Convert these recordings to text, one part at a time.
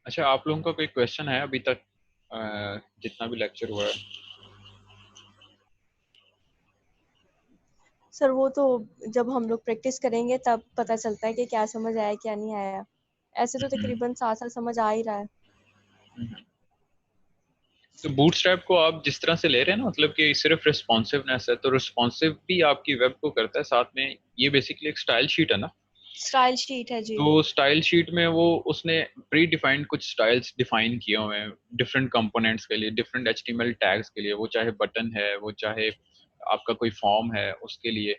अच्छा, आप लोगों का कोई क्वेश्चन है अभी तक जितना भी लेक्चर हुआ है? सर वो तो जब हम लोग प्रैक्टिस करेंगे तब पता चलता है कि क्या समझ आया क्या नहीं आया। ऐसे तो तकरीबन साथ साथ समझ आ ही रहा है। तो बूटस्ट्रैप को आप जिस तरह से ले रहे हैं ना, मतलब कि सिर्फ रिस्पॉन्सिवनेस है, तो रिस्पॉन्सिव भी आपकी वेब को करता है साथ में। ये बेसिकली एक स्टाइल शीट है ना। स्टाइल शीट है जी। तो स्टाइल शीट में वो उसने प्री डिफाइंड कुछ स्टाइल्स डिफाइन किए हुए हैं डिफरेंट कंपोनेंट्स के लिए, डिफरेंट एचटीएमएल टैग्स के लिए, वो चाहे बटन है, वो चाहे आपका कोई फॉर्म है उसके लिए।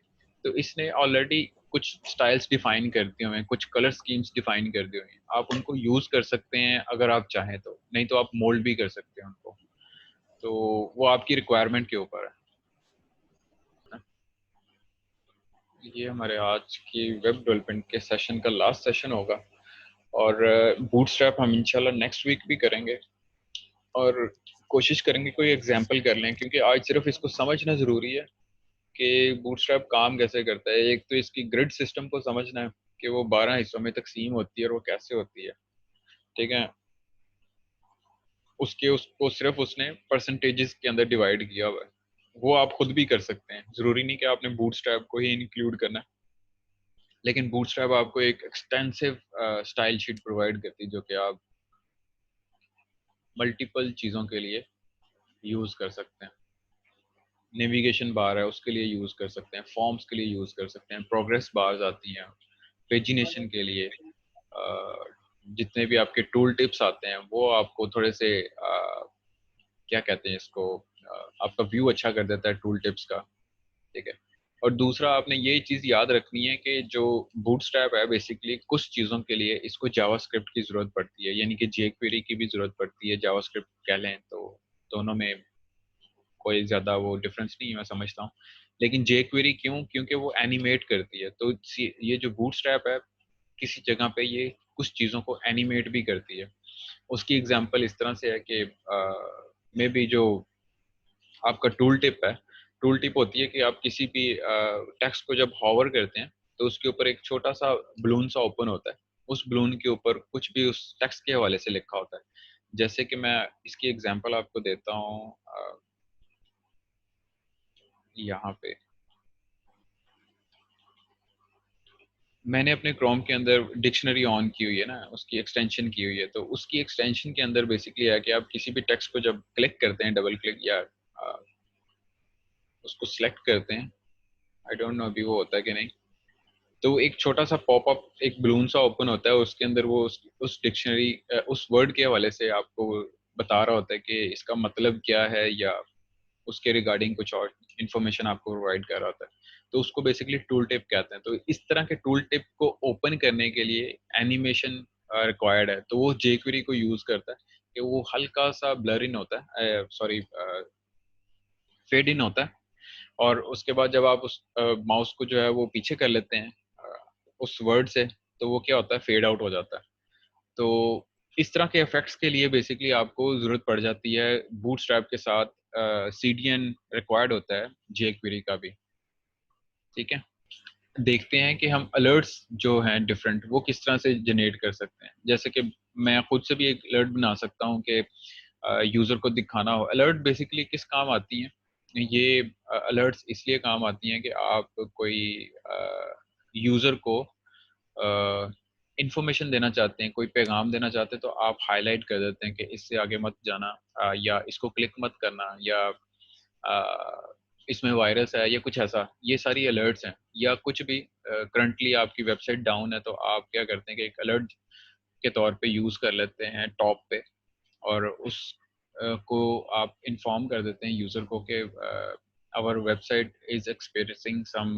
तो इसने ऑलरेडी कुछ स्टाइल्स डिफाइन कर दिए हुए हैं, कुछ कलर स्कीम्स डिफाइन कर दिए हुए हैं। आप उनको यूज कर सकते हैं अगर आप चाहें तो, नहीं तो आप मोल्ड भी कर सकते हैं उनको। तो वो आपकी रिक्वायरमेंट के ऊपर है। ये हमारे आज की वेब डेवलपमेंट के सेशन का लास्ट सेशन होगा, और बूटस्ट्रैप हम इंशाल्लाह नेक्स्ट वीक भी करेंगे, और कोशिश करेंगे कोई एग्जांपल कर लें, क्योंकि आज सिर्फ इसको समझना ज़रूरी है कि बूटस्ट्रैप काम कैसे करता है। एक तो इसकी ग्रिड सिस्टम को समझना है कि वो 12 हिस्सों में तकसीम होती है और वो कैसे होती है, ठीक है। उसको सिर्फ उसने परसेंटेजेस के अंदर डिवाइड किया हुआ है। वो आप खुद भी कर सकते हैं, ज़रूरी नहीं कि आपने बूटस्ट्रैप को ही इंक्लूड करना है। लेकिन बूटस्ट्रैप आपको एक एक्सटेंसिव स्टाइल शीट प्रोवाइड करती है, जो कि आप मल्टीपल चीज़ों के लिए यूज़ कर सकते हैं। नेविगेशन बार है उसके लिए यूज़ कर सकते हैं, फॉर्म्स के लिए यूज़ कर सकते हैं, प्रोग्रेस बार्स आती हैं पेजिनेशन के लिए। जितने भी आपके टूल टिप्स आते हैं वो आपको थोड़े से क्या कहते हैं इसको, आपका व्यू अच्छा कर देता है टूल टिप्स का, ठीक है। और दूसरा आपने ये चीज़ याद रखनी है कि जो बूटस्ट्रैप है बेसिकली कुछ चीज़ों के लिए इसको जावास्क्रिप्ट की ज़रूरत पड़ती है, यानी कि जेक्वेरी की भी ज़रूरत पड़ती है, जावास्क्रिप्ट कह लें तो। दोनों में कोई ज़्यादा वो डिफरेंस नहीं है मैं समझता हूँ। लेकिन जेक्वेरी क्यों? क्योंकि वो एनिमेट करती है। तो ये जो बूटस्ट्रैप है किसी जगह पे ये कुछ चीज़ों को एनिमेट भी करती है। उसकी एग्जांपल इस तरह से है कि मे बी जो आपका टूल टिप है, टूल टिप होती है कि आप किसी भी टेक्स्ट को जब हॉवर करते हैं तो उसके ऊपर एक छोटा सा बलून सा ओपन होता है। उस बलून के ऊपर कुछ भी उस टेक्स्ट के हवाले से लिखा होता है। जैसे कि मैं इसकी एग्जांपल आपको देता हूँ यहाँ पे। मैंने अपने क्रोम के अंदर डिक्शनरी ऑन की हुई है ना, उसकी एक्सटेंशन की हुई है। तो उसकी एक्सटेंशन के अंदर बेसिकली है कि आप किसी भी टेक्स्ट को जब क्लिक करते हैं, डबल क्लिक या उसको सिलेक्ट करते हैं, आई डोंट नो अभी वो होता है कि नहीं, तो एक छोटा सा पॉपअप एक बलून सा ओपन होता है। उसके अंदर वो उस डिक्शनरी उस वर्ड के हवाले से आपको बता रहा होता है कि इसका मतलब क्या है, या उसके रिगार्डिंग कुछ और इन्फॉर्मेशन आपको प्रोवाइड कर रहा होता है। तो उसको बेसिकली टूल टिप कहते हैं। तो इस तरह के टूल टिप को ओपन करने के लिए एनिमेशन रिक्वायर्ड है, तो वो जेक्वेरी को यूज करता है कि वो हल्का सा ब्लर इन होता है, सॉरी फेड इन होता है। और उसके बाद जब आप उस माउस को जो है वो पीछे कर लेते हैं उस वर्ड से, तो वो क्या होता है, फेड आउट हो जाता है। तो इस तरह के इफेक्ट्स के लिए बेसिकली आपको ज़रूरत पड़ जाती है बूटस्ट्रैप के साथ। सीडीएन रिक्वायर्ड होता है जेक्वेरी का भी, ठीक है। देखते हैं कि हम अलर्ट्स जो हैं डिफरेंट वो किस तरह से जनरेट कर सकते हैं। जैसे कि मैं खुद से भी एक अलर्ट बना सकता हूँ कि यूज़र को दिखाना हो। अलर्ट बेसिकली किस काम आती हैं? ये अलर्ट्स इसलिए काम आती हैं कि आप कोई यूज़र को इंफॉर्मेशन देना चाहते हैं, कोई पैगाम देना चाहते हैं, तो आप हाईलाइट कर देते हैं कि इससे आगे मत जाना, या इसको क्लिक मत करना, या इसमें वायरस है, या कुछ ऐसा। ये सारी अलर्ट्स हैं। या कुछ भी करंटली आपकी वेबसाइट डाउन है, तो आप क्या करते हैं कि एक अलर्ट के तौर पे यूज़ कर लेते हैं टॉप पे, और उस को आप इन्फॉर्म कर देते हैं यूज़र को कि our website is experiencing some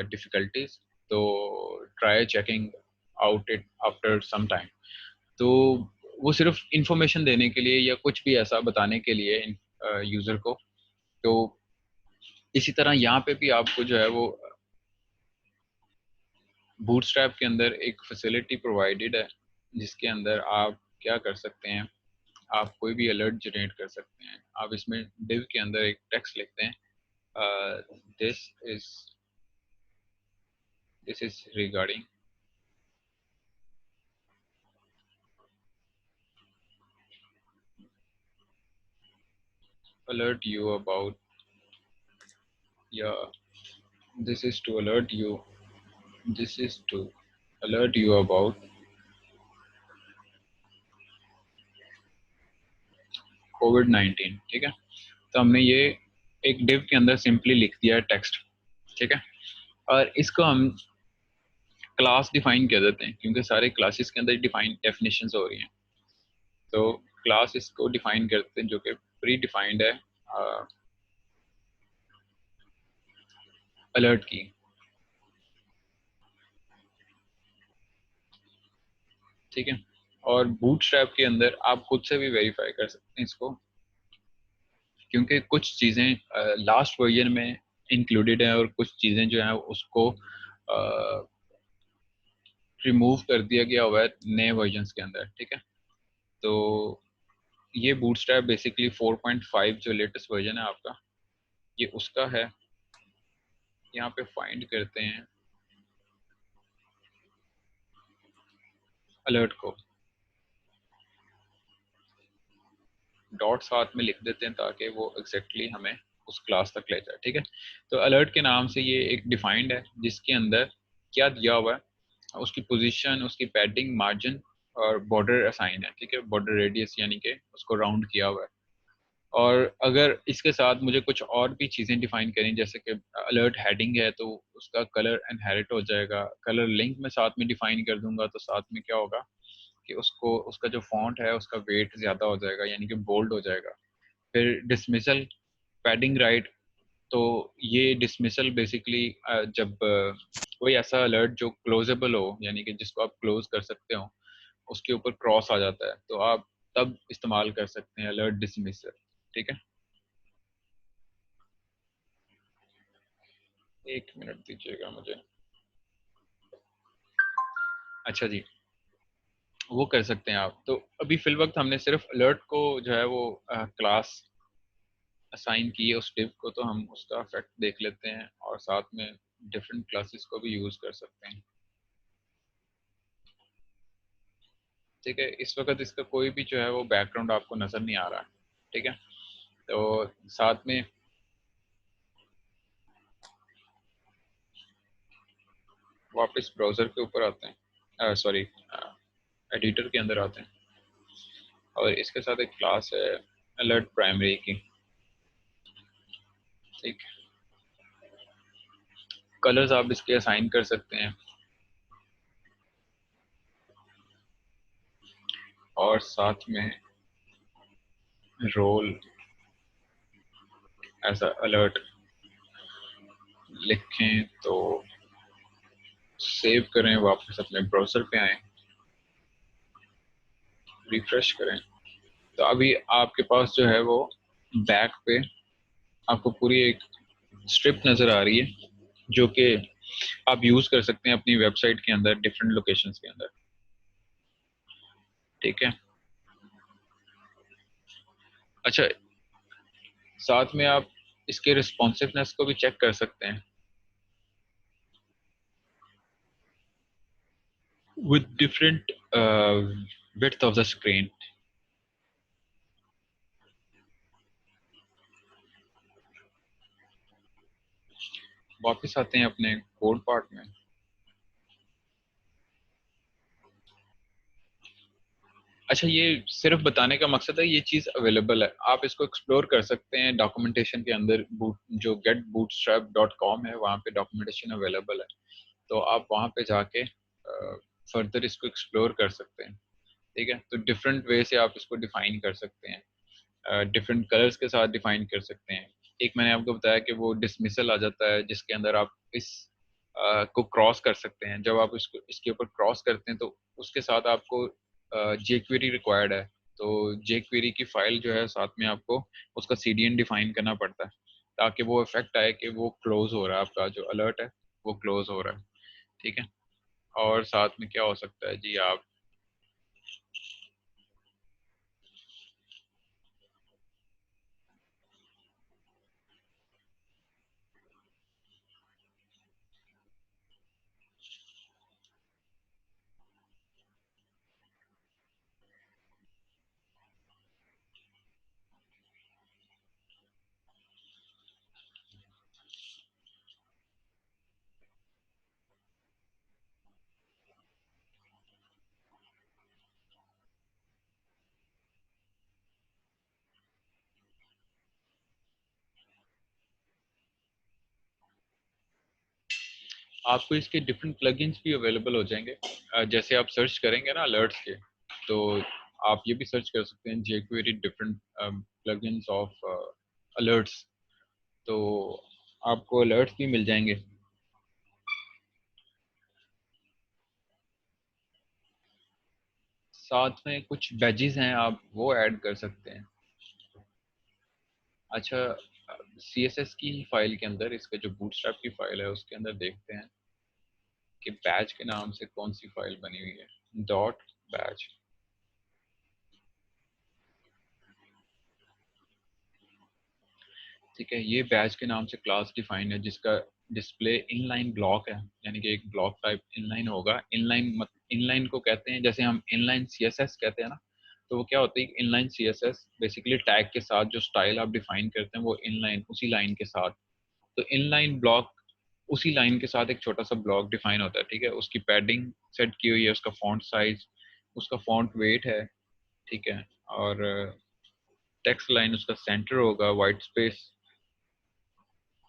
difficulties, तो try checking out it after some time. तो वो सिर्फ इंफॉर्मेशन देने के लिए या कुछ भी ऐसा बताने के लिए यूज़र को। तो इसी तरह यहाँ पे भी आपको जो है वो बूटस्ट्रैप के अंदर एक फैसिलिटी प्रोवाइडेड है, जिसके अंदर आप क्या कर सकते हैं, आप कोई भी अलर्ट जनरेट कर सकते हैं। आप इसमें डिव के अंदर एक टेक्स्ट लिखते हैं, this is this is regarding alert you about, yeah, this is to alert you, this is to alert you about COVID-19। ठीक है, तो हमने ये एक div के अंदर सिंपली लिख दिया है टेक्स्ट। ठीक है, और इसको हम क्लास डिफाइन कर देते हैं क्योंकि सारे क्लासेस के अंदर डिफाइन डेफिनेशंस हो रही हैं। तो क्लास इसको डिफाइन करते हैं जो कि प्री डिफाइंड है अलर्ट की। ठीक है, और बूटस्ट्रैप के अंदर आप खुद से भी वेरीफाई कर सकते हैं इसको, क्योंकि कुछ चीज़ें लास्ट वर्जन में इंक्लूडेड है और कुछ चीज़ें जो हैं उसको रिमूव कर दिया गया हुआ है नए वर्जन्स के अंदर। ठीक है, तो ये बूटस्ट्रैप बेसिकली 4.5 जो लेटेस्ट वर्जन है आपका, ये उसका है। यहाँ पे फाइंड करते हैं अलर्ट को, डॉट साथ में लिख देते हैं ताकि वो एग्जैक्टली हमें उस क्लास तक ले जाए। ठीक है, तो अलर्ट के नाम से ये एक डिफाइंड है जिसके अंदर क्या दिया हुआ है, उसकी पोजीशन, उसकी पैडिंग, मार्जिन और बॉर्डर असाइन है। ठीक है, बॉर्डर रेडियस यानी कि उसको राउंड किया हुआ है। और अगर इसके साथ मुझे कुछ और भी चीज़ें डिफाइन करें, जैसे कि अलर्ट हेडिंग है तो उसका कलर इनहेरिट हो जाएगा, कलर लिंक में साथ में डिफाइन कर दूंगा तो साथ में क्या होगा कि उसको उसका जो फॉन्ट है उसका वेट ज़्यादा हो जाएगा यानी कि बोल्ड हो जाएगा। फिर डिसमिसल, पैडिंग राइट, तो ये डिसमिसल बेसिकली जब कोई ऐसा अलर्ट जो क्लोजेबल हो यानी कि जिसको आप क्लोज कर सकते हो उसके ऊपर क्रॉस आ जाता है तो आप तब इस्तेमाल कर सकते हैं अलर्ट डिसमिसल। ठीक है, एक मिनट दीजिएगा मुझे। अच्छा जी, वो कर सकते हैं आप। तो अभी फिल वक्त हमने सिर्फ अलर्ट को जो है वो क्लास असाइन की है उस डिव को, तो हम उसका इफेक्ट देख लेते हैं और साथ में डिफरेंट क्लासेस को भी यूज कर सकते हैं। ठीक है, इस वक्त इसका कोई भी जो है वो बैकग्राउंड आपको नजर नहीं आ रहा है। ठीक है, तो साथ में वापस ब्राउजर के ऊपर आते हैं, सॉरी एडिटर के अंदर आते हैं और इसके साथ एक क्लास है अलर्ट प्राइमरी की। ठीक, कलर्स आप इसके असाइन कर सकते हैं और साथ में रोल एज अलर्ट लिखें। तो सेव करें, वापस अपने ब्राउजर पे आए, रिफ्रेश करें, तो अभी आपके पास जो है वो बैक पे आपको पूरी एक स्ट्रिप नज़र आ रही है जो कि आप यूज़ कर सकते हैं अपनी वेबसाइट के अंदर डिफरेंट लोकेशंस के अंदर। ठीक है, अच्छा, साथ में आप इसके रिस्पॉन्सिवनेस को भी चेक कर सकते हैं with different width of the screen. वापस आते हैं अपने कोड पार्ट में। अच्छा, ये सिर्फ बताने का मकसद है ये चीज़ अवेलेबल है, आप इसको एक्सप्लोर कर सकते हैं डॉक्यूमेंटेशन के अंदर। जो getbootstrap.com है वहाँ पे डॉक्यूमेंटेशन अवेलेबल है, तो आप वहाँ पे जाके फर्दर इसको एक्सप्लोर कर सकते हैं। ठीक है, तो डिफरेंट वे से आप इसको डिफाइन कर सकते हैं, डिफरेंट कलर्स के साथ डिफाइन कर सकते हैं। एक मैंने आपको बताया कि वो डिसमिसल आ जाता है जिसके अंदर आप इस को क्रॉस कर सकते हैं। जब आप इसको इसके ऊपर क्रॉस करते हैं तो उसके साथ आपको jQuery रिक्वायर्ड है, तो jQuery की फाइल जो है साथ में आपको उसका CDN डिफाइन करना पड़ता है ताकि वो इफेक्ट आए कि वो क्लोज हो रहा है, आपका जो अलर्ट है वो क्लोज हो रहा है। ठीक है, और साथ में क्या हो सकता है जी, आप आपको इसके डिफरेंट प्लगइन्स भी अवेलेबल हो जाएंगे। जैसे आप सर्च करेंगे ना अलर्ट्स के, तो आप ये भी सर्च कर सकते हैं jQuery different plugins of alerts, तो आपको अलर्ट्स भी मिल जाएंगे। साथ में कुछ बैजेस हैं, आप वो ऐड कर सकते हैं। अच्छा, CSS की फाइल के अंदर, इसका जो बूटस्ट्रैप की फाइल है उसके अंदर देखते हैं कि बैच के नाम से कौन सी फाइल बनी हुई है। डॉट बैच, ठीक है। ये बैच के नाम से क्लास डिफाइन है जिसका डिस्प्ले इनलाइन ब्लॉक है, यानी कि एक ब्लॉक टाइप इनलाइन होगा। इनलाइन को कहते हैं, जैसे हम इनलाइन CSS कहते हैं ना, तो वो क्या होता है, इनलाइन CSS बेसिकली टैग के साथ जो स्टाइल आप डिफाइन करते हैं वो इनलाइन उसी लाइन के साथ, तो इनलाइन ब्लॉक उसी लाइन के साथ एक छोटा सा ब्लॉक डिफाइन होता है, ठीक है। उसकी पैडिंग सेट की हुई है, उसका फॉन्ट साइज, उसका फॉन्ट वेट है, ठीक है। और टेक्स्ट लाइन उसका सेंटर होगा, white space,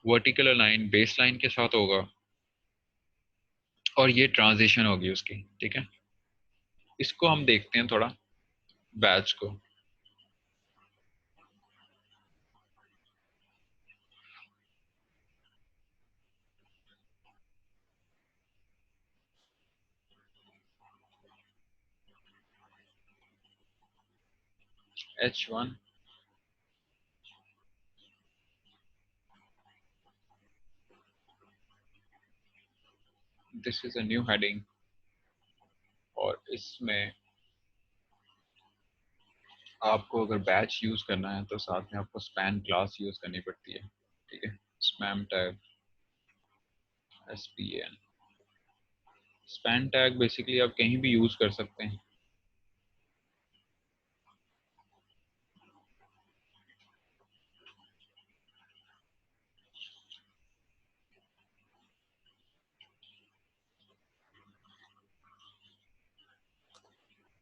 vertical line base line के साथ होगा, और ये ट्रांजिशन होगी उसकी, ठीक है। इसको हम देखते हैं थोड़ा, बैच को। H1, this is a new heading, और इसमें आपको अगर बैच यूज करना है तो साथ में आपको स्पैन क्लास यूज करनी पड़ती है, ठीक है। Spam tag, SPAN, span tag basically आप कहीं भी यूज कर सकते हैं।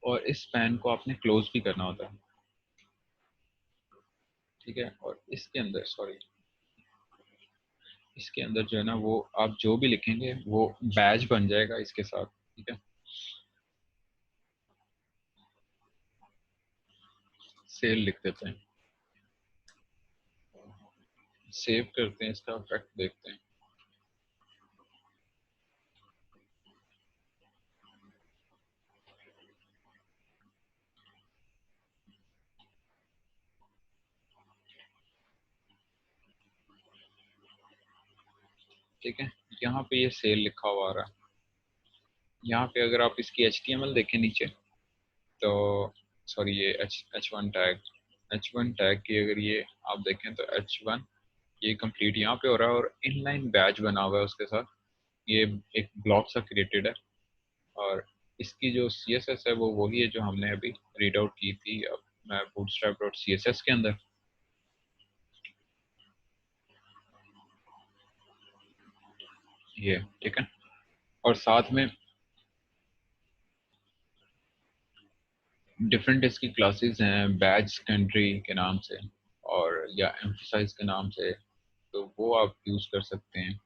और इस स्पैन को आपने क्लोज भी करना होता है, ठीक है। और इसके अंदर, सॉरी, इसके अंदर जो है ना, वो आप जो भी लिखेंगे वो बैच बन जाएगा इसके साथ, ठीक है। सेल लिख देते हैं, सेव करते हैं, इसका इफेक्ट देखते हैं। ठीक है, यहाँ पे ये सेल लिखा हुआ आ रहा है। यहाँ पे अगर आप इसकी HTML देखें नीचे, तो सॉरी, ये H1 टैग, H1 टैग की अगर ये आप देखें तो H1 ये कंप्लीट यहाँ पे हो रहा है, और इनलाइन बैच बना हुआ है उसके साथ। ये एक ब्लॉक सा क्रिएटेड है, और इसकी जो CSS है वो वही है जो हमने अभी रीड आउट की थी अब bootstrap.css के अंदर, ये, ठीक है। और साथ में डिफरेंट इसकी क्लासेस हैं, बैच कंट्री के नाम से और या एम्फसाइज के नाम से, तो वो आप यूज कर सकते हैं।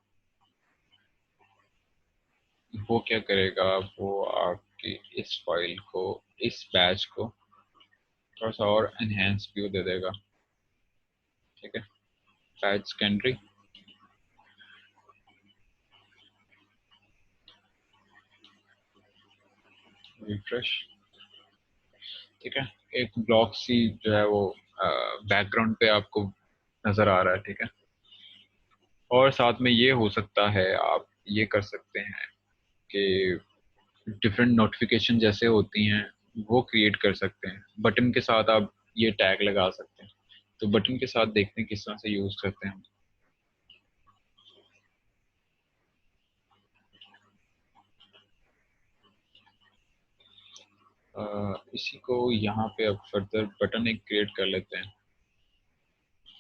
वो क्या करेगा, वो आपकी इस फाइल को, इस बैच को थोड़ा सा और एनहेंस व्यू दे देगा, ठीक है। बैच कंट्री, रिफ्रेश, ठीक है। एक ब्लॉक सी जो है वो बैकग्राउंड पे आपको नजर आ रहा है, ठीक है। और साथ में ये हो सकता है, आप ये कर सकते हैं कि डिफरेंट नोटिफिकेशन जैसे होती हैं वो क्रिएट कर सकते हैं। बटन के साथ आप ये टैग लगा सकते हैं, तो बटन के साथ देखते हैं किस तरह से यूज करते हैं। इसी को यहाँ पे अब फर्दर बटन एक क्रिएट कर लेते हैं।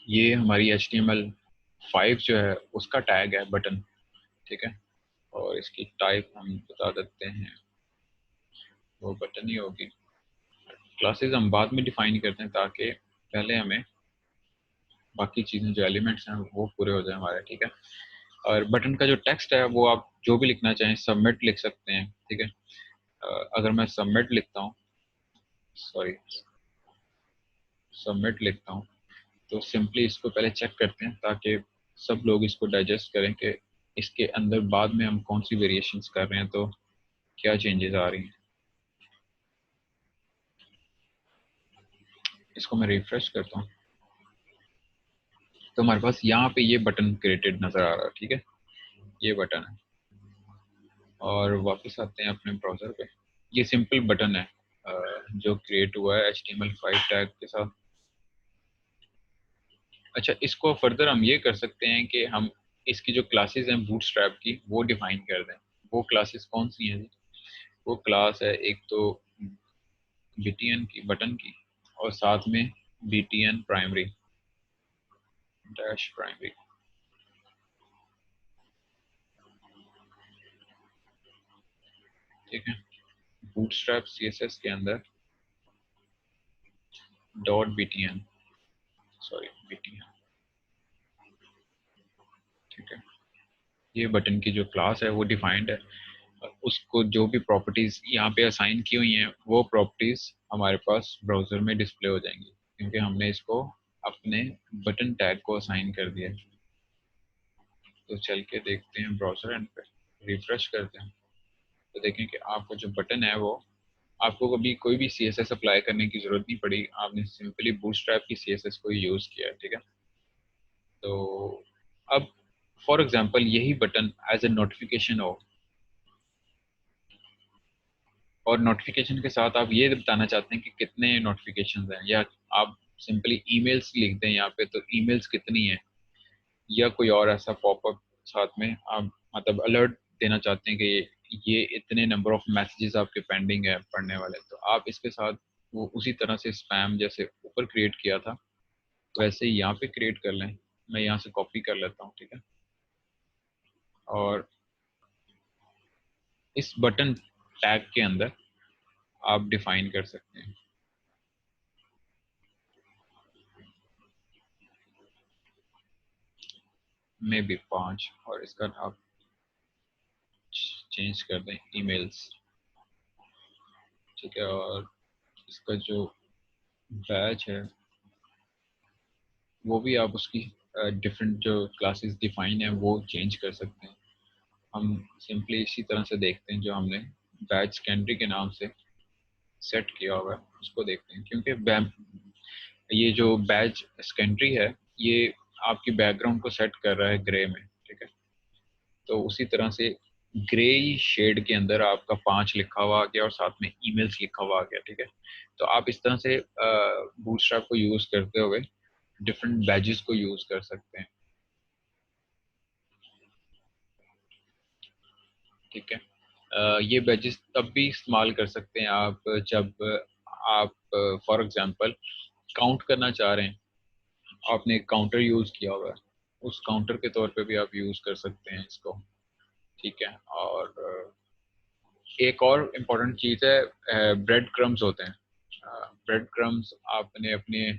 ये हमारी HTML5 जो है उसका टैग है बटन, ठीक है। और इसकी टाइप हम बता देते हैं, वो बटन ही होगी। क्लासेस हम बाद में डिफाइन करते हैं ताकि पहले हमें बाकी चीज़ें जो एलिमेंट्स हैं वो पूरे हो जाए हमारे, ठीक है। और बटन का जो टेक्स्ट है वो आप जो भी लिखना चाहें सबमिट लिख सकते हैं, ठीक है। अगर मैं सबमिट लिखता हूँ, सॉरी सबमिट लिखता हूँ, तो सिंपली इसको पहले चेक करते हैं ताकि सब लोग इसको डाइजेस्ट करें कि इसके अंदर बाद में हम कौन सी वेरिएशंस कर रहे हैं, तो क्या चेंजेस आ रही हैं। इसको मैं रिफ्रेश करता हूँ तो हमारे पास यहाँ पे ये बटन क्रिएटेड नज़र आ रहा है, ठीक है, ये बटन है। और वापस आते हैं अपने ब्राउज़र पे, ये सिंपल बटन है जो क्रिएट हुआ है HTML5 टैग के साथ। अच्छा, इसको फर्दर हम ये कर सकते हैं कि हम इसकी जो क्लासेस हैं बूटस्ट्रैप की वो डिफाइन कर दें। वो क्लासेस कौन सी हैं जी? वो क्लास है एक तो BTN की, बटन की, और साथ में BTN प्राइमरी डैश प्राइमरी, ठीक है। बूटस्ट्रैप CSS के अंदर .btn, सॉरी BTN, ठीक है। ये बटन की जो क्लास है वो डिफाइंड है, उसको जो भी प्रॉपर्टीज यहाँ पे असाइन की हुई हैं वो प्रॉपर्टीज हमारे पास ब्राउजर में डिस्प्ले हो जाएंगी क्योंकि हमने इसको अपने बटन टैग को असाइन कर दिया है। तो चल के देखते हैं ब्राउजर एंड पे, रिफ्रेश करते हैं तो देखें कि आपको जो बटन है वो, आपको कभी कोई भी CSS अप्लाई करने की जरूरत नहीं पड़ी, आपने सिंपली बूटस्ट्रैप की CSS को यूज किया है, ठीक है। तो अब फॉर एग्जांपल यही बटन एज ए नोटिफिकेशन हो, और नोटिफिकेशन के साथ आप ये बताना चाहते हैं कि कितने नोटिफिकेशंस हैं, या आप सिंपली ईमेल्स लिख दें यहाँ पे तो ईमेल्स कितनी हैं, या कोई और ऐसा पॉपअप साथ में आप मतलब अलर्ट देना चाहते हैं कि ये इतने नंबर ऑफ मैसेजेस आपके पेंडिंग है पढ़ने वाले, तो आप इसके साथ वो उसी तरह से स्पैम जैसे ऊपर क्रिएट किया था वैसे ही यहाँ पे क्रिएट कर लें। मैं यहाँ से कॉपी कर लेता हूँ, ठीक है, और इस बटन टैग के अंदर आप डिफाइन कर सकते हैं मे बी 5, और इसका आप चेंज कर दें ईमेल्स, ठीक है। और इसका जो बैच है वो भी आप उसकी डिफरेंट जो क्लासेस डिफाइन है वो चेंज कर सकते हैं। हम सिंपली इसी तरह से देखते हैं जो हमने बैच सेकेंडरी के नाम से सेट किया हुआ है उसको देखते हैं, क्योंकि ये जो बैच सेकेंडरी है ये आपकी बैकग्राउंड को सेट कर रहा है ग्रे में, ठीक है। तो उसी तरह से ग्रे शेड के अंदर आपका 5 लिखा हुआ आ गया और साथ में ईमेल्स लिखा हुआ आ गया, ठीक है। तो आप इस तरह से बूटस्ट्रैप को यूज करते हुए डिफरेंट बैजेस को यूज कर सकते हैं, ठीक है। ये बैजेस तब भी इस्तेमाल कर सकते हैं आप जब आप फॉर एग्जांपल काउंट करना चाह रहे हैं, आपने एक काउंटर यूज किया हुआ है, उस काउंटर के तौर पे भी आप यूज कर सकते हैं इसको, ठीक है। और एक और इम्पोर्टेंट चीज़ है ब्रेड क्रम्स होते हैं। ब्रेड क्रम्स आपने अपने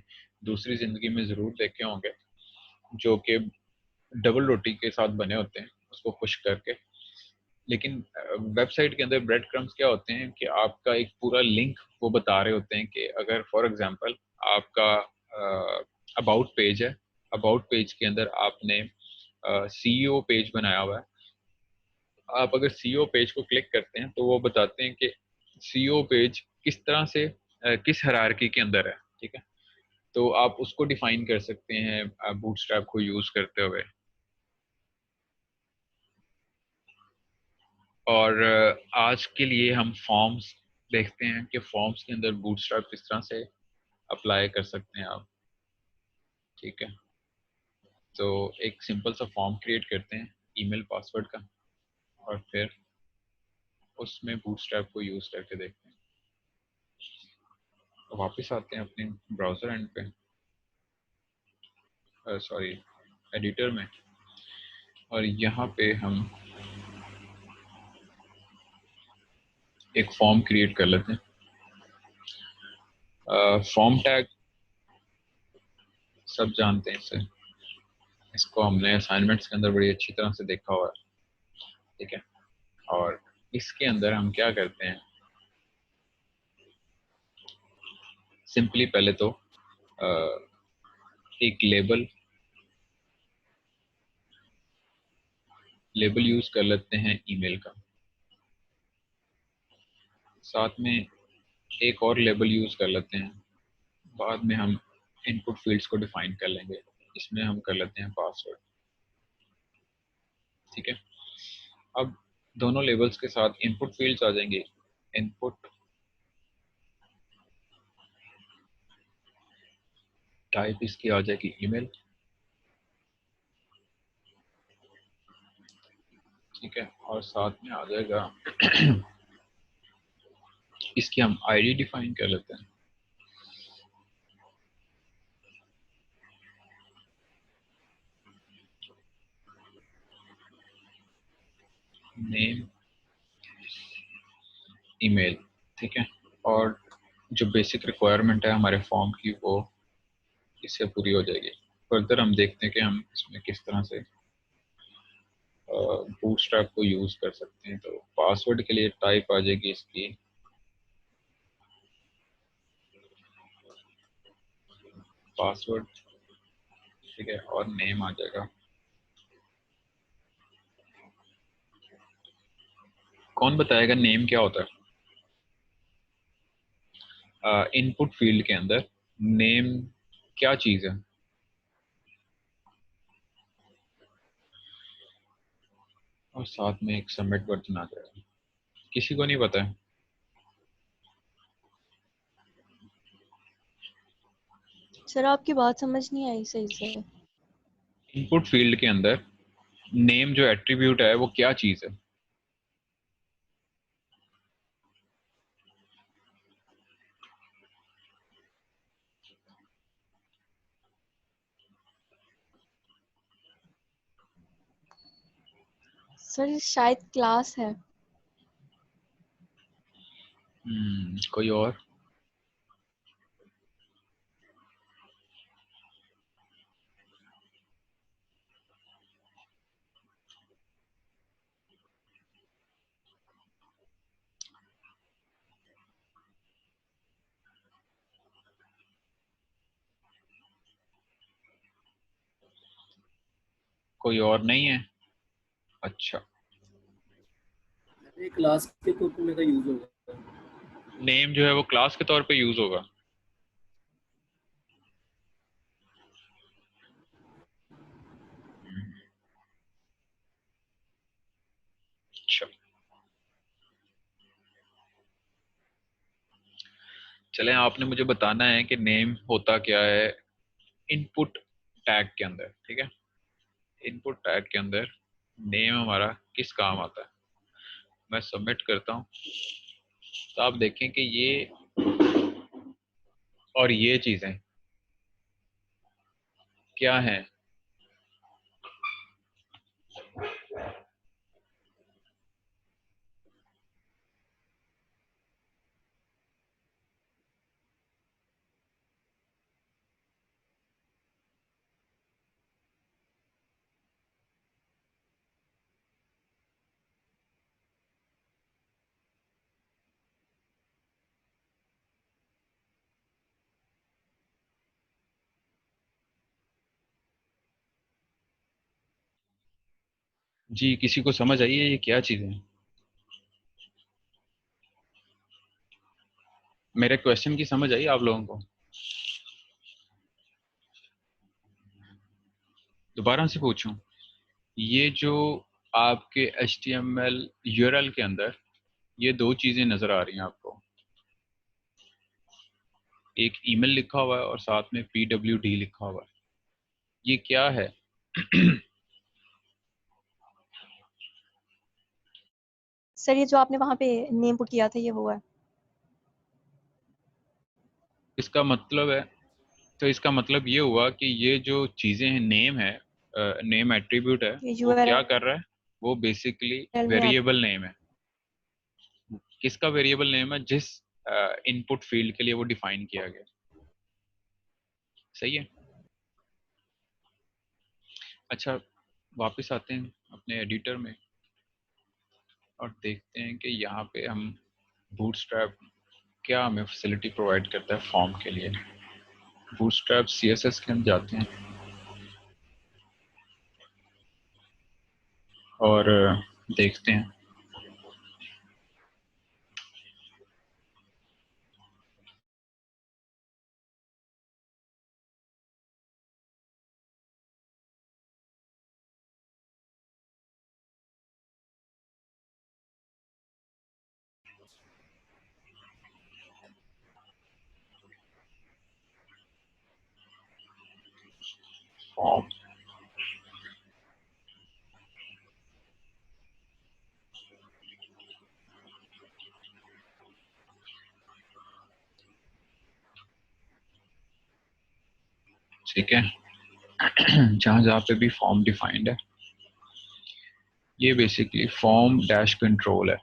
दूसरी ज़िंदगी में ज़रूर देखे होंगे, जो कि डबल रोटी के साथ बने होते हैं उसको खुश करके। लेकिन वेबसाइट के अंदर ब्रेड क्रम्स क्या होते हैं कि आपका एक पूरा लिंक वो बता रहे होते हैं कि अगर फॉर एग्जांपल आपका अबाउट पेज है, अबाउट पेज के अंदर आपने CEO पेज बनाया हुआ है, आप अगर CEO पेज को क्लिक करते हैं तो वो बताते हैं कि CEO पेज किस तरह से किस हायरार्की के अंदर है, ठीक है। तो आप उसको डिफाइन कर सकते हैं बूटस्ट्रैप को यूज करते हुए। और आज के लिए हम फॉर्म्स देखते हैं कि फॉर्म्स के अंदर बूटस्ट्रैप किस तरह से अप्लाई कर सकते हैं आप, ठीक है। तो एक सिंपल सा फॉर्म क्रिएट करते हैं ईमेल पासवर्ड का, और फिर उसमें बूटस्ट्रैप को यूज करके देखते हैं। तो वापस आते हैं अपने ब्राउजर एंड पे, सॉरी एडिटर में, और यहाँ पे हम एक फॉर्म क्रिएट कर लेते हैं। फॉर्म टैग सब जानते हैं इसको हमने असाइनमेंट्स के अंदर बड़ी अच्छी तरह से देखा हुआ है, ठीक है। और इसके अंदर हम क्या करते हैं, सिंपली पहले तो एक लेबल यूज कर लेते हैं ईमेल का, साथ में एक और लेबल यूज कर लेते हैं, बाद में हम इनपुट फील्ड्स को डिफाइन कर लेंगे, इसमें हम कर लेते हैं पासवर्ड। ठीक है, अब दोनों लेबल्स के साथ इनपुट फील्ड्स आ जाएंगे। इनपुट टाइप इसकी आ जाएगी ईमेल। ठीक है, और साथ में आ जाएगा इसकी हम आईडी डिफाइन कर लेते हैं। Name email. ठीक है, और जो बेसिक रिक्वायरमेंट है हमारे फॉर्म की वो इससे पूरी हो जाएगी। फर्दर हम देखते हैं कि हम इसमें किस तरह से बूटस्ट्रैप को यूज कर सकते हैं। तो पासवर्ड के लिए टाइप आ जाएगी इसकी पासवर्ड। ठीक है, और नेम आ जाएगा। कौन बताएगा नेम क्या होता है? इनपुट फील्ड के अंदर नेम क्या चीज है? और साथ में एक सबमिट बटन आ जाएगा। किसी को नहीं पता है? सर आपकी बात समझ नहीं आई सही से। इनपुट फील्ड के अंदर नेम जो एट्रीब्यूट है वो क्या चीज है? सर ये शायद क्लास है। कोई और? कोई और नहीं है? अच्छा, क्लास के तौर पे मेरा यूज होगा। नेम जो है वो क्लास के तौर पे यूज होगा। अच्छा, चलें, आपने मुझे बताना है कि नेम होता क्या है इनपुट टैग के अंदर। ठीक है, इनपुट टैग के अंदर नेम हमारा किस काम आता है। मैं सबमिट करता हूँ तो आप देखें कि ये और ये चीजें क्या हैं। जी, किसी को समझ आई है ये क्या चीजें हैं? मेरे क्वेश्चन की समझ आई आप लोगों को? दोबारा से पूछूं? ये जो आपके HTML URL के अंदर ये दो चीजें नजर आ रही हैं आपको, एक ईमेल लिखा हुआ है और साथ में PWD लिखा हुआ है, ये क्या है? सर ये जो आपने वहाँ पे नेम पुट किया था ये वो है। इसका मतलब है, तो इसका मतलब ये हुआ कि ये जो चीजें हैं, नेम है, नेम एट्रीब्यूट है, ये वो क्या यूआरएल कर रहा है? वो बेसिकली में आता वेरिएबल नेम है। किसका वेरिएबल नेम है? जिस इनपुट फील्ड के लिए वो डिफाइन किया गया। सही है। अच्छा, वापस आते हैं अपने एडिटर में। और देखते हैं कि यहाँ पे हम बूटस्ट्रैप क्या हमें फैसिलिटी प्रोवाइड करता है फॉर्म के लिए। बूटस्ट्रैप CSS के हम जाते हैं और देखते हैं। फॉर्म ठीक है। जहाँ जहाँ पे भी फॉर्म डिफाइंड है, ये बेसिकली फॉर्म डैश कंट्रोल है।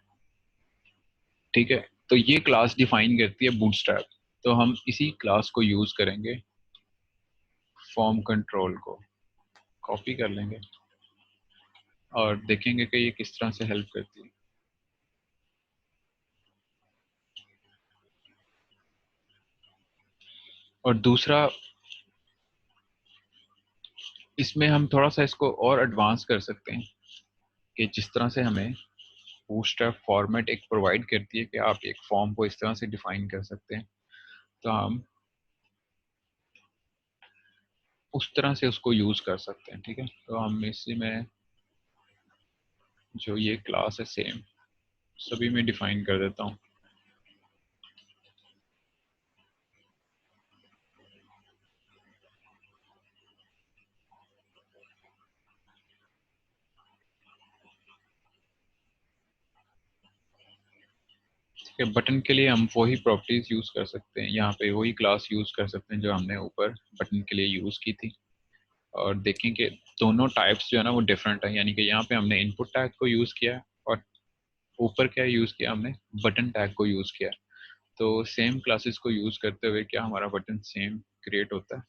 ठीक है, तो ये क्लास डिफाइन करती है बूटस्ट्रैप, तो हम इसी क्लास को यूज करेंगे फॉर्म कंट्रोल को कॉपी कर लेंगे और देखेंगे कि ये किस तरह से हेल्प करती है। और दूसरा, इसमें हम थोड़ा सा इसको और एडवांस कर सकते हैं कि जिस तरह से हमें बूटस्ट्रैप फॉर्मेट एक प्रोवाइड करती है कि आप एक फॉर्म को इस तरह से डिफाइन कर सकते हैं, तो हम उस तरह से उसको यूज कर सकते हैं। ठीक है, तो हम इसी में जो ये क्लास है सेम सभी में डिफाइन कर देता हूँ। ठीक है, बटन के लिए हम वही प्रॉपर्टीज यूज कर सकते हैं, यहाँ पे वही क्लास यूज कर सकते हैं जो हमने ऊपर बटन के लिए यूज की थी। और देखें कि दोनों टाइप्स जो है ना वो डिफरेंट है, यानी कि यहाँ पे हमने इनपुट टैग को यूज किया है और ऊपर क्या यूज किया हमने, बटन टैग को यूज किया। तो सेम क्लासेस को यूज करते हुए क्या हमारा बटन सेम क्रिएट होता है,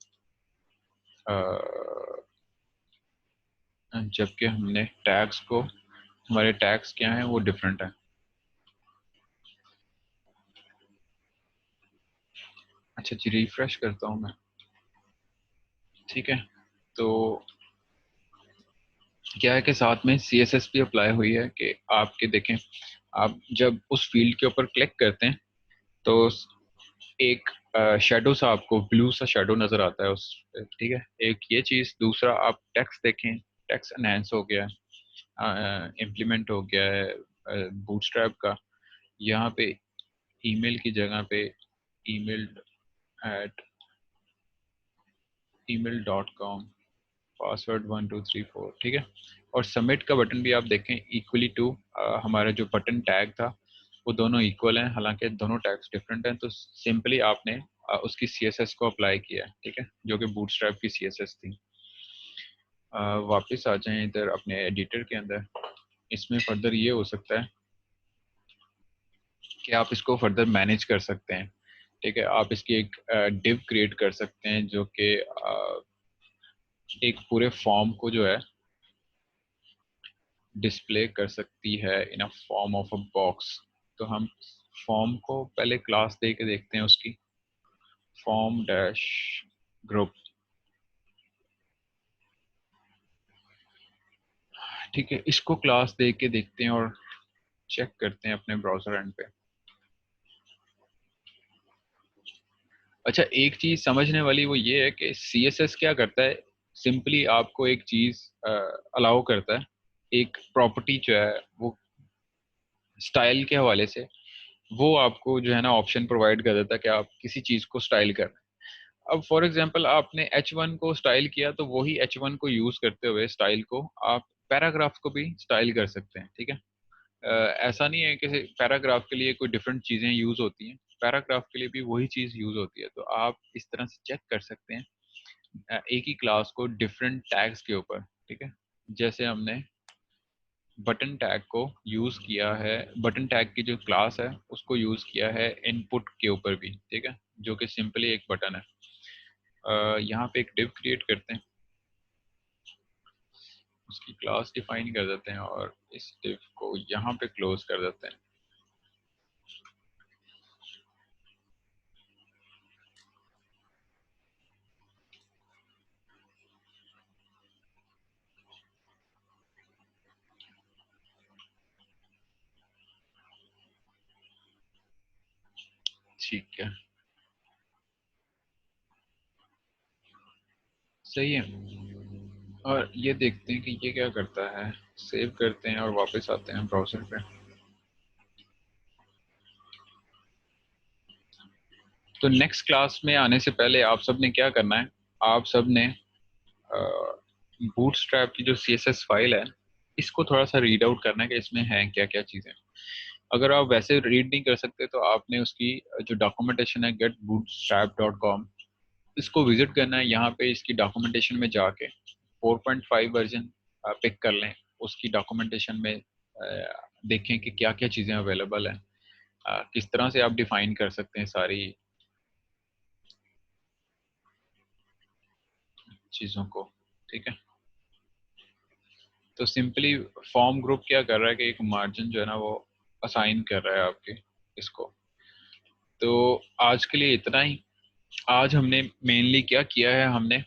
जबकि हमने टैग्स को, हमारे टैग्स क्या हैं वो डिफरेंट है। अच्छा जी, रिफ्रेश करता हूँ मैं। ठीक है, तो क्या है कि साथ में CSS भी अप्लाई हुई है कि आपके देखें, आप जब उस फील्ड के ऊपर क्लिक करते हैं तो एक शेडो सा, आपको ब्लू सा शेडो नजर आता है उस, ठीक है, एक ये चीज। दूसरा आप टेक्स्ट देखें, टेक्स्ट एनहांस हो गया है, इम्प्लीमेंट हो गया है बूटस्ट्रैप का। यहाँ पे ईमेल की जगह पे email @email.com, पासवर्ड 1234। ठीक है, और सबमिट का बटन भी आप देखें इक्वली टू हमारा जो बटन टैग था वो दोनों इक्वल हैं, हालांकि दोनों टैग्स डिफरेंट हैं। तो सिंपली आपने उसकी CSS को अप्लाई किया है, ठीक है, जो कि बूटस्ट्रैप की CSS थी। वापस आ जाएं इधर अपने एडिटर के अंदर। इसमें फर्दर ये हो सकता है कि आप इसको फर्दर मैनेज कर सकते हैं। ठीक है, आप इसकी एक डिव क्रिएट कर सकते हैं जो कि एक पूरे फॉर्म को जो है डिस्प्ले कर सकती है in a form of a box. तो हम फॉर्म को पहले क्लास दे के देखते हैं उसकी, फॉर्म डैश ग्रुप। ठीक है, इसको क्लास दे के देखते हैं और चेक करते हैं अपने ब्राउजर एंड पे। अच्छा, एक चीज समझने वाली वो ये है कि CSS क्या करता है, सिंपली आपको एक चीज अलाउ करता है, एक प्रॉपर्टी जो है वो स्टाइल के हवाले से, वो आपको जो है ना ऑप्शन प्रोवाइड कर देता है कि आप किसी चीज को स्टाइल कर। अब फॉर एग्जांपल आपने H1 को स्टाइल किया, तो वही H1 को यूज करते हुए स्टाइल को आप पैराग्राफ को भी स्टाइल कर सकते हैं। ठीक है, ऐसा नहीं है कि पैराग्राफ के लिए कोई डिफरेंट चीजें यूज होती हैं, पैराग्राफ के लिए भी वही चीज यूज होती है। तो आप इस तरह से चेक कर सकते हैं एक ही क्लास को डिफरेंट टैग्स के ऊपर। ठीक है, जैसे हमने बटन टैग को यूज किया है, बटन टैग की जो क्लास है उसको यूज किया है इनपुट के ऊपर भी। ठीक है, जो कि सिंपली एक बटन है। यहाँ पे एक डिव क्रिएट करते हैं उसकी क्लास डिफाइन कर देते हैं और इस div को यहाँ पे क्लोज कर देते हैं। ठीक है, सही है। और ये देखते हैं कि ये क्या करता है। सेव करते हैं और वापस आते हैं ब्राउज़र पे। तो नेक्स्ट क्लास में आने से पहले आप सब ने क्या करना है, आप सब ने बूटस्ट्रैप की जो CSS फाइल है इसको थोड़ा सा रीड आउट करना है कि इसमें है क्या क्या चीज़ें। अगर आप वैसे रीड नहीं कर सकते तो आपने उसकी जो डॉक्यूमेंटेशन है getbootstrap.com, इसको विजिट करना है। यहाँ पे इसकी डॉक्यूमेंटेशन में जाके 4.5 वर्जन पिक कर लें। उसकी डॉक्यूमेंटेशन में देखें कि क्या क्या चीज़ें अवेलेबल हैं, किस तरह से आप डिफाइन कर सकते हैं सारी चीज़ों को। ठीक है, तो सिंपली फॉर्म ग्रुप क्या कर रहा है कि एक मार्जिन जो है ना वो असाइन कर रहा है आपके इसको। तो आज के लिए इतना ही। आज हमने मेनली क्या किया है, हमने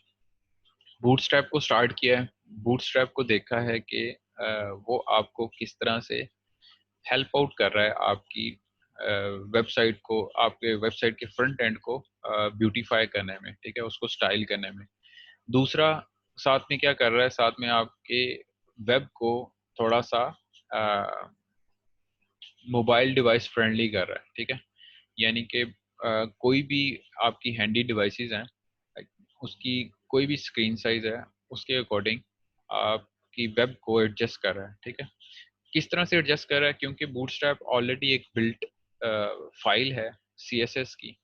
बूटस्ट्रैप को स्टार्ट किया है। बूटस्ट्रैप को देखा है कि वो आपको किस तरह से हेल्प आउट कर रहा है आपकी वेबसाइट को, आपके वेबसाइट के फ्रंट एंड को ब्यूटीफाई करने में, ठीक है, उसको स्टाइल करने में। दूसरा साथ में क्या कर रहा है, साथ में आपके वेब को थोड़ा सा मोबाइल डिवाइस फ्रेंडली कर रहा है। ठीक है, यानी कि कोई भी आपकी हैंडी डिवाइसेस हैं, उसकी कोई भी स्क्रीन साइज है उसके अकॉर्डिंग आपकी वेब को एडजस्ट कर रहा है। ठीक है, किस तरह से एडजस्ट कर रहा है, क्योंकि बूटस्ट्रैप ऑलरेडी एक बिल्ट फाइल है CSS की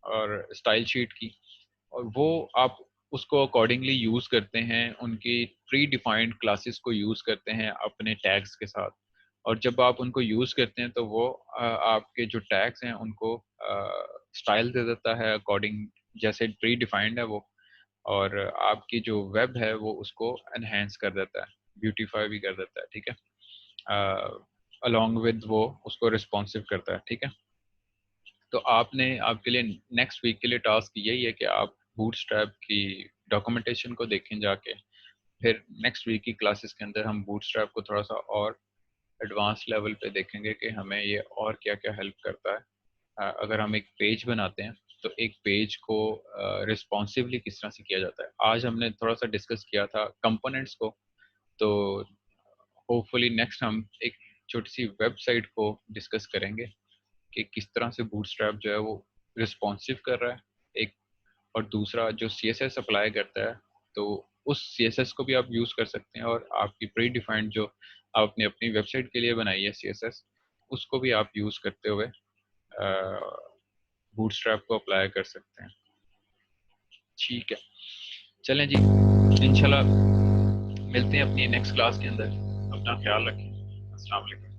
और स्टाइल शीट की, और वो आप उसको अकॉर्डिंगली यूज़ करते हैं, उनकी प्री डिफाइंड क्लासेस को यूज़ करते हैं अपने टैग्स के साथ। और जब आप उनको यूज़ करते हैं तो वो आपके जो टैग्स हैं उनको स्टाइल दे देता है अकॉर्डिंग जैसे प्री डिफाइंड है वो, और आपकी जो वेब है वो उसको एनहेंस कर देता है, ब्यूटीफाई भी कर देता है। ठीक है, अलॉन्ग विद वो उसको रिस्पॉन्सिव करता है। ठीक है, तो आपने आपके लिए नेक्स्ट वीक के लिए टास्क यही है कि आप बूटस्ट्रैप की डॉक्यूमेंटेशन को देखें जाके। फिर नेक्स्ट वीक की क्लासेस के अंदर हम बूटस्ट्रैप को थोड़ा सा और एडवांस लेवल पे देखेंगे कि हमें ये और क्या क्या हेल्प करता है। अगर हम एक पेज बनाते हैं तो एक पेज को रिस्पॉन्सिवली किस तरह से किया जाता है। आज हमने थोड़ा सा डिस्कस किया था कंपोनेंट्स को, तो होपफुली नेक्स्ट हम एक छोटी सी वेबसाइट को डिस्कस करेंगे कि किस तरह से बूटस्ट्रैप जो है वो रिस्पॉन्सिव कर रहा है एक, और दूसरा जो CSS अप्लाई करता है तो उस CSS को भी आप यूज़ कर सकते हैं, और आपकी प्री डिफाइंड जो आपने अपनी वेबसाइट के लिए बनाई है CSS उसको भी आप यूज़ करते हुए बूटस्ट्रैप को अप्लाई कर सकते हैं। ठीक है, चलें जी, इंशाल्लाह मिलते हैं अपनी नेक्स्ट क्लास के अंदर। अपना ख्याल रखें। अस्सलाम वालेकुम।